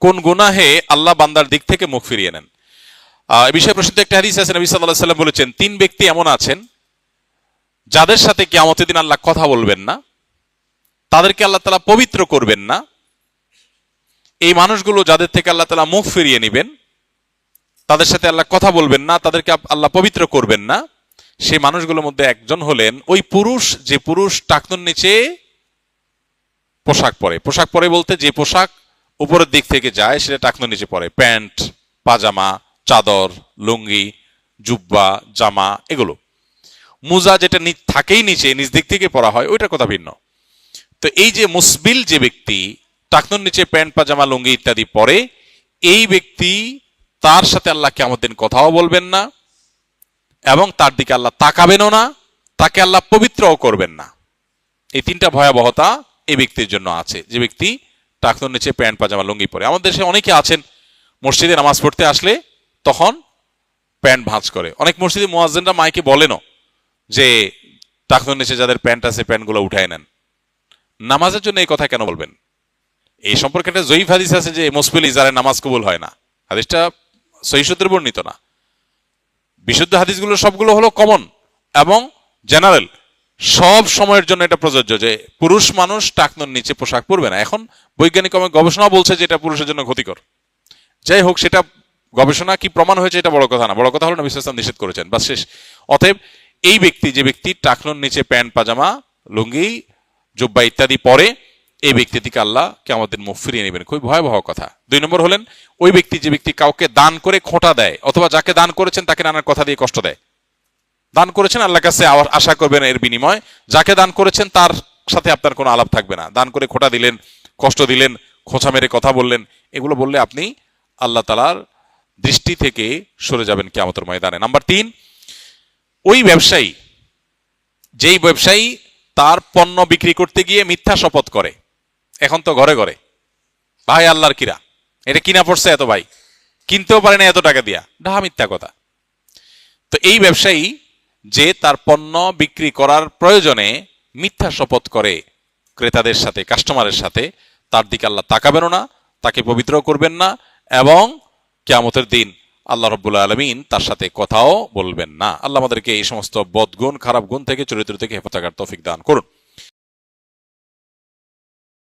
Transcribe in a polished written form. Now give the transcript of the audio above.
কোন গুনাহে আল্লাহ বান্দার দিক থেকে মুখ ফিরিয়ে নেন। এই বিষয়ে প্রসিদ্ধ একটা হাদিস আছে, নবী সাল্লাল্লাহু আলাইহি ওয়াসাল্লাম বলেছেন, 3 ব্যক্তি এমন আছেন যাদের সাথে কিয়ামতের দিন আল্লাহ কথা বলবেন না, তাদেরকে আল্লাহ তাআলা পবিত্র করবেন না। এই মানুষগুলো যাদের থেকে আল্লাহ তাআলা মুখ ফিরিয়ে নেবেন, তাদের সাথে আল্লাহ কথা বলবেন না, তাদেরকে আল্লাহ পবিত্র করবেন না, সেই মানুষগুলোর মধ্যে একজন হলেন ওই পুরুষ, যে পুরুষ টাকনুর নিচে পোশাক পরে। পোশাক পরে বলতে যে পোশাক উপরের দিক থেকে যায় সেটা টাকনুর নিচে পরে, প্যান্ট, পাজামা, চাদর, লুঙ্গি, জুব্বা, জামা, এগুলো। মুজা যেটা থাকেই নিচে, নিচ দিক থেকে পরা হয়, ওইটার কথা ভিন্ন। তো এই যে মুসবিল যে ব্যক্তি টাকনুর নিচে প্যান্ট, পাজামা, লুঙ্গি ইত্যাদি পরে, এই ব্যক্তি, তার সাথে আল্লাহ কিয়ামতের দিন কথাও বলবেন না এবং তার দিকে আল্লাহ তাকাবেনও না, তাকে আল্লাহ পবিত্রও করবেন না। এই 3টা ভয়াবহতা এই ব্যক্তির জন্য আছে, যে ব্যক্তি টাকনুর নিচে প্যান্ট, পাজামা, লুঙ্গি পরে। আমাদের দেশে অনেকে আছেন মসজিদে নামাজ পড়তে আসলে তখন প্যান্ট ভাঁজ করে। অনেক মসজিদে মুয়াজ্জিনরা মাইকে বলেনও যে টাকনুর নিচে যাদের প্যান্ট আছে প্যান্টগুলো উঠায় নেন। নামাজের জন্য এই কথা কেন বলবেন? এই সম্পর্কে একটা জয়ীফ হাদিস আছে যে মুসবিল ইজারে নামাজ কবুল হয় না। হাদিসটা সহিহ সূত্রে বর্ণিত না। বিশুদ্ধ হাদিসগুলো সবগুলো হলো কমন এবং জেনারেল, সব সময়ের জন্য এটা প্রযোজ্য যে পুরুষ মানুষ টাকনুর নিচে পোশাক পরবে না। এখন বৈজ্ঞানিক গবেষণা বলছে যে এটা পুরুষের জন্য ক্ষতিকর। যাই হোক, সেটা গবেষণা কি প্রমাণ হয়েছে এটা বড় কথা না, বড় কথা হলো নবী সাল্লাল্লাহু আলাইহি ওয়াসাল্লাম নিষেধ করেছেন, বাস শেষ। অতএব এই ব্যক্তি, যে ব্যক্তি টাকনুর নিচে প্যান্ট, পাজামা, লুঙ্গি, জুব্বা ইত্যাদি পরে, এই ব্যক্তি থেকে আল্লাহ কিয়ামতের দিন মুখ ফিরিয়ে নেবেন। খুবই ভয়াবহ কথা। 2 নম্বর হলেন ওই ব্যক্তি, যে ব্যক্তি কাউকে দান করে খোঁটা দেয়, অথবা যাকে দান করেছেন তাকে নানার কথা দিয়ে কষ্ট দেয়। দান করেছেন, আল্লাহর কাছে আশা করবেন এর বিনিময়, যাকে দান করেছেন তার সাথে আপনার কোনো আলাপ থাকবে না। দান করে খোঁটা দিলেন, কষ্ট দিলেন, খোঁচা মেরে কথা বললেন, এগুলো বললে আপনি আল্লাহ তাআলার দৃষ্টি থেকে সরে যাবেন কিয়ামতের ময়দানে। নাম্বার 3, ওই ব্যবসায়ী, যেই ব্যবসায়ী তার পণ্য বিক্রি করতে গিয়ে মিথ্যা শপথ করে। এখন তো ঘরে ঘরে, ভাই আল্লাহর কিরা, এটা কিনা পড়ছে এত, ভাই কিনতেও পারে না এত টাকা দিয়া, ডাহা মিথ্যা কথা। তো এই ব্যবসায়ী যে তার পণ্য বিক্রি করার প্রয়োজনে মিথ্যা শপথ করে ক্রেতাদের সাথে, কাস্টমারের সাথে, তার দিকে আল্লাহ তাকাবেনও না, তাকে পবিত্র করবেন না এবং কিয়ামতের দিন আল্লাহ রাব্বুল আলামিন তার সাথে কথাও বলবেন না। আল্লাহ আমাদেরকে এই সমস্ত বদগুণ, খারাপ গুণ থেকে, চরিত্র থেকে হেফাজত করার তৌফিক দান করুন।